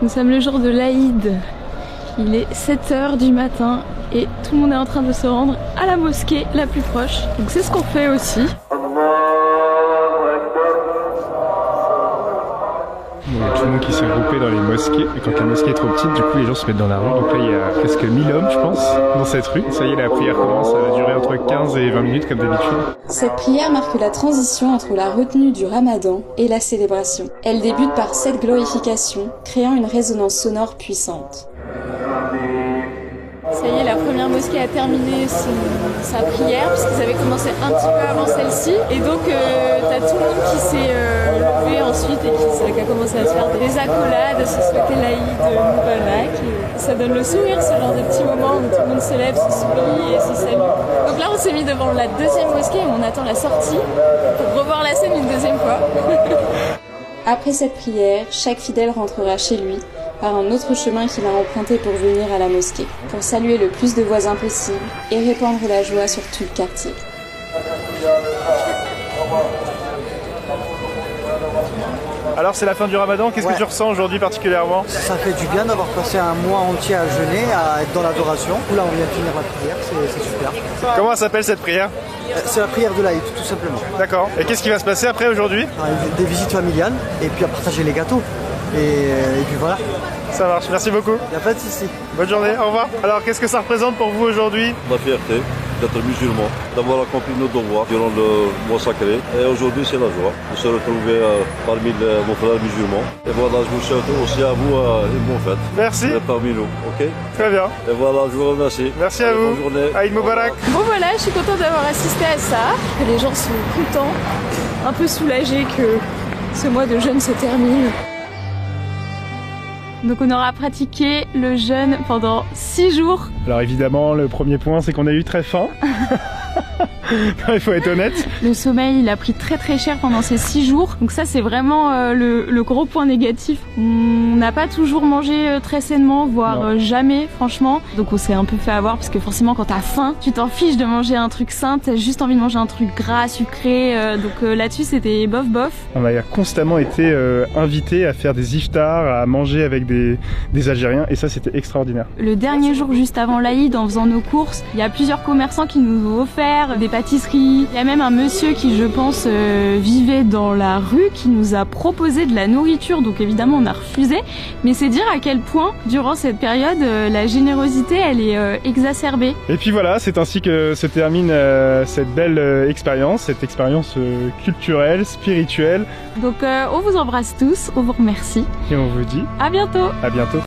Nous sommes le jour de l'Aïd. Il est 7 h du matin et tout le monde est en train de se rendre à la mosquée la plus proche. Donc c'est ce qu'on fait aussi. Il y a tout le monde qui s'est regroupé dans les mosquées. Et quand la mosquée est trop petite, du coup les gens se mettent dans la rue. Donc là il y a presque 1000 hommes je pense dans cette rue. Ça y est, la prière commence, ça va durer entre 15 et 20 minutes comme d'habitude. Cette prière marque la transition entre la retenue du Ramadan et la célébration. Elle débute par cette glorification, créant une résonance sonore puissante. Ça y est, la première mosquée a terminé sa prière puisqu'ils avaient commencé un petit peu avant celle-ci. Et donc t'as tout le monde qui s'est levé ensuite et qui a commencé à se faire des accolades, à se souhaiter l'Aïd Moubarak. Ça donne le sourire, ce genre de petit moment où tout le monde se lève, se sourit et se salue. Donc là on s'est mis devant la deuxième mosquée et on attend la sortie pour revoir la scène une deuxième fois. Après cette prière, chaque fidèle rentrera chez lui par un autre chemin qu'il a emprunté pour venir à la mosquée, pour saluer le plus de voisins possible et répandre la joie sur tout le quartier. Alors c'est la fin du Ramadan, qu'est-ce que tu ressens aujourd'hui particulièrement? Ça fait du bien d'avoir passé un mois entier à jeûner, à être dans l'adoration. Là on vient de finir la prière, c'est super. Comment s'appelle cette prière? C'est la prière de l'Aïd, tout simplement. D'accord. Et qu'est-ce qui va se passer après aujourd'hui? Des visites familiales et puis à partager les gâteaux. Et puis voilà. Ça marche, merci beaucoup. Il n'y a pas de souci. Bonne journée, au revoir. Alors qu'est-ce que ça représente pour vous aujourd'hui? La fierté d'être musulman, d'avoir accompli nos devoirs durant le mois sacré. Et aujourd'hui c'est la joie de se retrouver parmi vos frères musulmans. Et voilà, je vous souhaite aussi à vous une bonne fête. Merci. Parmi nous, ok? Très bien. Et voilà, je vous remercie. Merci à vous. Bonne journée. Aïd Moubarak. Bon voilà, je suis contente d'avoir assisté à ça, que les gens sont contents, un peu soulagés que ce mois de jeûne se termine. Donc on aura pratiqué le jeûne pendant 6 jours. Alors évidemment, le premier point, c'est qu'on a eu très faim. Il faut être honnête. Le sommeil, il a pris très cher pendant ces 6 jours. Donc ça, c'est vraiment le gros point négatif. On n'a pas toujours mangé très sainement, voire jamais, franchement. Donc on s'est un peu fait avoir parce que forcément, quand t'as faim, tu t'en fiches de manger un truc sain. T'as juste envie de manger un truc gras, sucré. Donc là-dessus, c'était bof. On a constamment été invités à faire des iftars, à manger avec des Algériens. Et ça, c'était extraordinaire. Le dernier jour, juste avant l'Aïd, en faisant nos courses, il y a plusieurs commerçants qui nous ont offert des pâtisseries. Il y a même un monsieur qui, je pense, vivait dans la rue, qui nous a proposé de la nourriture. Donc évidemment, on a refusé. Mais c'est dire à quel point, durant cette période, la générosité, elle est exacerbée. Et puis voilà, c'est ainsi que se termine cette belle expérience, cette expérience culturelle, spirituelle. Donc on vous embrasse tous, on vous remercie. Et on vous dit à bientôt. À bientôt.